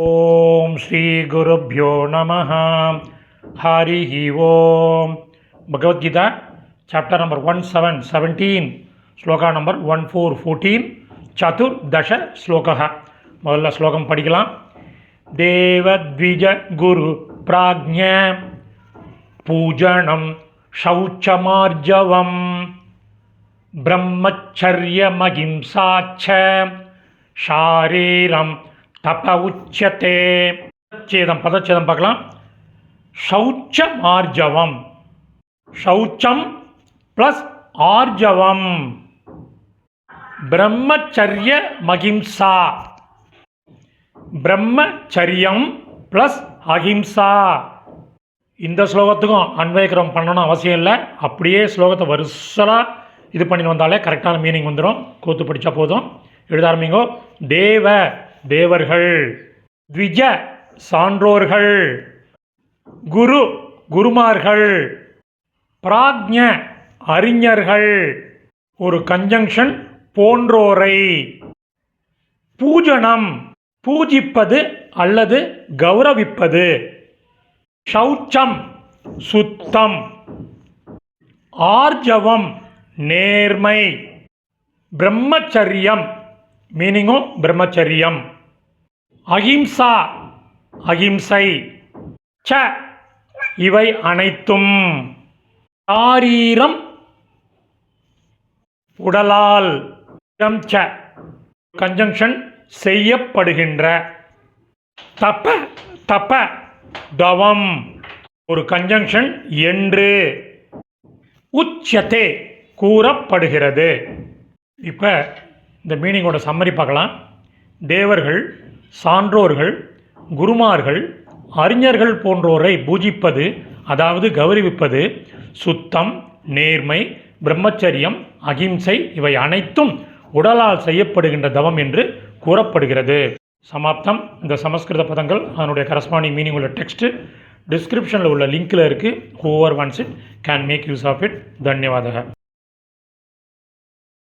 ஓம் ஸ்ரீ குருப்யோ நமஹ. ஹரிஹி ஓம். பகவத்கீதா சாப்டர் நம்பர் 1717 ஸ்லோகா நம்பர் 1414 சதுர்தச ஸ்லோகः. முதல்ல ஸ்லோகம் படிக்கலாம். தேவத்விஜ குரு பிராஜ்ஞ பூஜனம் சௌச்சமார்ஜவம் பிரம்மச்சர்யமகிம்சாச்ச ஷாரீரம் தப உச்சதே. பதச்சேதம் பார்க்கலாம். சௌச்சம் ஆர்ஜவம், சௌச்சம் ப்ளஸ் ஆர்ஜவம், பிரம்மச்சரிய மகிம்சா, பிரம்மச்சரியம் ப்ளஸ் அகிம்சா. இந்த ஸ்லோகத்துக்கும் அன்வயக்கிரம் பண்ணணும் அவசியம் இல்லை. அப்படியே ஸ்லோகத்தை வருஷலாக இது பண்ணி வந்தாலே கரெக்டான மீனிங் வந்துடும். கூத்து படித்தா போதும். எழுத ஆரம்பிங்கோ. தேவ தேவர்கள், த்விஜ சான்றோர்கள், குரு குருமார்கள், பிராஜ்ஞ அறிஞர்கள், ஒரு கன்ஜங்ஷன் போன்றோரை, பூஜனம் பூஜிப்பது அல்லது கௌரவிப்பது, சௌச்சம் சுத்தம், ஆர்ஜவம் நேர்மை, பிரம்மச்சரியம் மீனிங்கும் பிரம்மச்சரியம், அகிம்சா அகிம்சை, ச இவை அனைத்தும், சாரீரம் உடலால், ச கன்ஜங்ஷன் செய்யப்படுகின்ற, தப தப தவம் ஒரு கன்ஜங்ஷன் என்று, உச்சதே கூறப்படுகிறது. இப்போ இந்த மீனிங்கோட சம்மரி பார்க்கலாம். தேவர்கள், சான்றோர்கள், குருமார்கள், அறிஞர்கள் போன்றோரை பூஜிப்பது அதாவது கௌரவிப்பது, சுத்தம், நேர்மை, பிரம்மச்சரியம், அகிம்சை இவை அனைத்தும் உடலால் செய்யப்படுகின்ற தவம் என்று கூறப்படுகிறது. சமாப்தம். இந்த சமஸ்கிருத பதங்கள் அதனுடைய கரஸ்பாண்டிங் மீனிங் உள்ள டெக்ஸ்ட்டு டிஸ்கிரிப்ஷனில் உள்ள லிங்கில் இருக்குது. Whoever wants it can make use of it. தன்யவாதக.